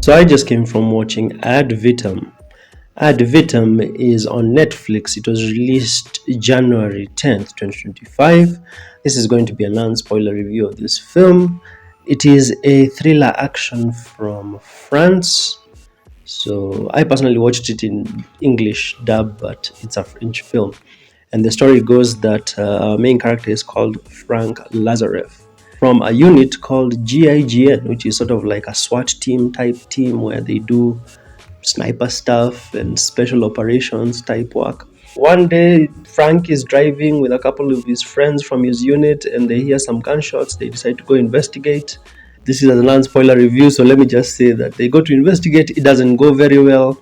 So I just came from watching Ad Vitam. Ad Vitam is on Netflix. It was released January 10th, 2025. This is going to be a non-spoiler review of this film. It is a thriller action from France. So I personally watched it in English dub, but it's a French film. And the story goes that our main character is called Frank Lazarev from a unit called GIGN, which is sort of like a SWAT team type team where they do sniper stuff and special operations type work. One day, Frank is driving with a couple of his friends from his unit and they hear some gunshots. They decide to go investigate. This is a non spoiler review, so let me just say that they go to investigate. It doesn't go very well,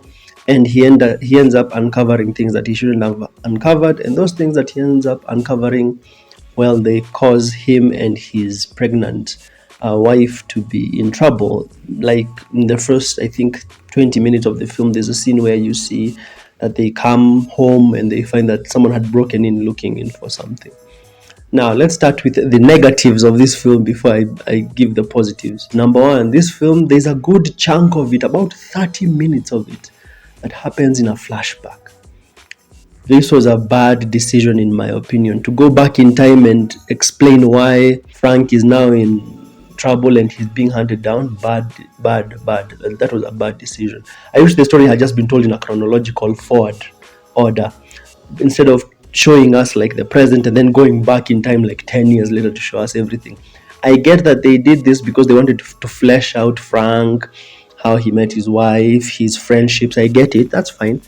and he ends up uncovering things that he shouldn't have uncovered. And those things that he ends up uncovering, well, they cause him and his pregnant wife to be in trouble. Like in the first, I think, 20 minutes of the film, there's a scene where you see that they come home and they find that someone had broken in looking in for something. Now, let's start with the negatives of this film before I give the positives. Number one, this film, there's a good chunk of it, about 30 minutes of it, that happens in a flashback. This was a bad decision, in my opinion, to go back in time and explain why Frank is now in trouble and he's being hunted down. Bad. That was a bad decision. I wish the story had just been told in a chronological forward order instead of showing us like the present and then going back in time like 10 years later to show us everything. I get that they did this because they wanted to flesh out Frank, how he met his wife, his friendships. I get it, that's fine.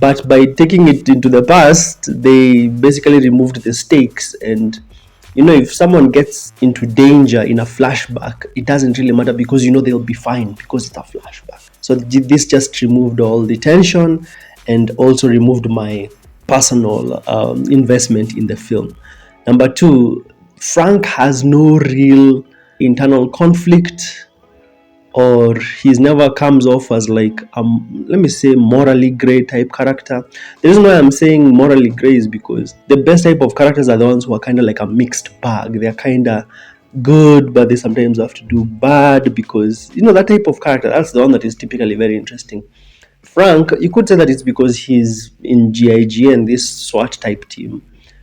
But by taking it into the past, they basically removed the stakes. And if someone gets into danger in a flashback, it doesn't really matter because they'll be fine because it's a flashback. So this just removed all the tension and also removed my personal investment in the film. Number two, Frank has no real internal conflict, or he's never comes off as like let me say morally gray type character. The reason why I'm saying morally gray is because the best type of characters are the ones who are kind of like a mixed bag. They're kind of good, but they sometimes have to do bad because that type of character, that's the one that is typically very interesting. Frank, you could say that it's because he's in GIG and this SWAT type team,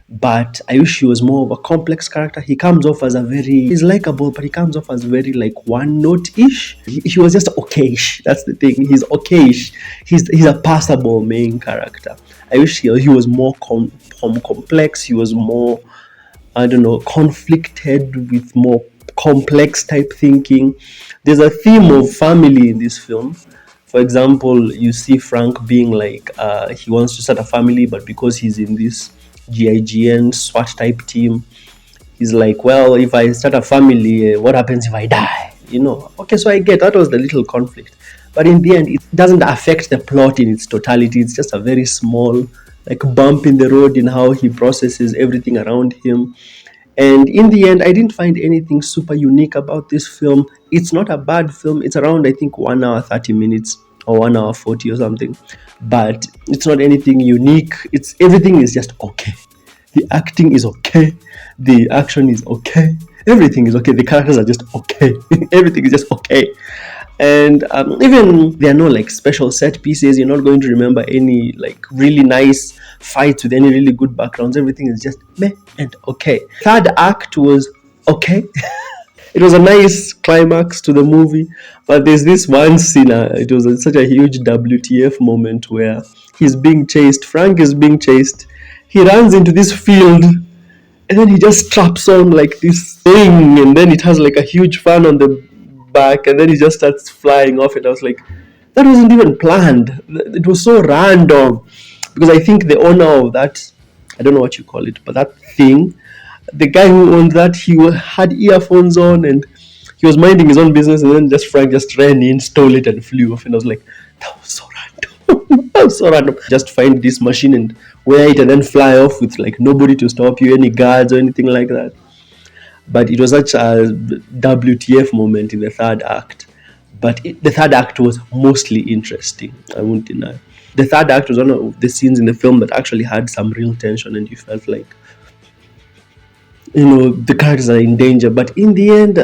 but I wish he was more of a complex character. He comes off as he's likable, but he comes off as very like one note-ish. He was just okayish. That's the thing. He's okayish. He's a passable main character. I wish he was more complex. He was more, I don't know, conflicted with more complex type thinking. There's a theme of family in this film. For example, you see Frank being like, he wants to start a family, but because he's in this GIGN SWAT type team, he's like, well, if I start a family, what happens if I die? Okay, so I get that was the little conflict. But in the end, it doesn't affect the plot in its totality. It's just a very small, like, bump in the road in how he processes everything around him. And in the end, I didn't find anything super unique about this film. It's not a bad film. It's around, I think, 1 hour 30 minutes or 1 hour 40 or something. But it's not anything unique. Everything is just okay. The acting is okay. The action is okay. Everything is okay. The characters are just okay. Everything is just okay. And even there are no like special set pieces. You're not going to remember any like really nice fights with any really good backgrounds. Everything is just meh and okay. Third act was okay. It was a nice climax to the movie, but there's this one scene. It was such a huge WTF moment where he's being chased. Frank is being chased. He runs into this field, and then he just straps on like this thing, and then it has like a huge fan on the back, and then he just starts flying off. And I was like, that wasn't even planned. It was so random, because I think the owner of that, I don't know what you call it, but that thing, the guy who owned that, he had earphones on and he was minding his own business, and then Frank just ran in, stole it, and flew off. And I was like, that was so random. That was so random. Just find this machine and wear it and then fly off with like nobody to stop you, any guards or anything like that. But it was such a WTF moment in the third act. But the third act was mostly interesting, I won't deny. The third act was one of the scenes in the film that actually had some real tension, and you felt like, the characters are in danger. But in the end,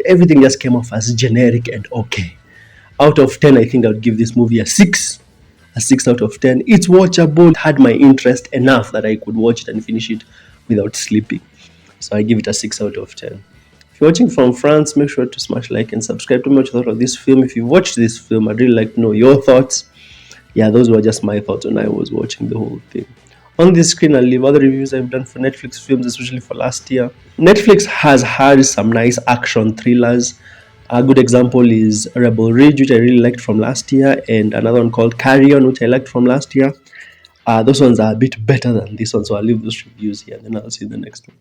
everything just came off as generic and okay. Out of 10, I think I would give this movie a 6. A 6 out of 10. It's watchable. It had my interest enough that I could watch it and finish it without sleeping. So I give it a 6 out of 10. If you're watching from France, make sure to smash like and subscribe to me what you thought of this film. If you watched this film, I'd really like to know your thoughts. Yeah, those were just my thoughts when I was watching the whole thing. On this screen, I'll leave other reviews I've done for Netflix films, especially for last year. Netflix has had some nice action thrillers. A good example is Rebel Ridge, which I really liked from last year, and another one called Carry On, which I liked from last year. Those ones are a bit better than this one, so I'll leave those reviews here, and then I'll see you in the next one.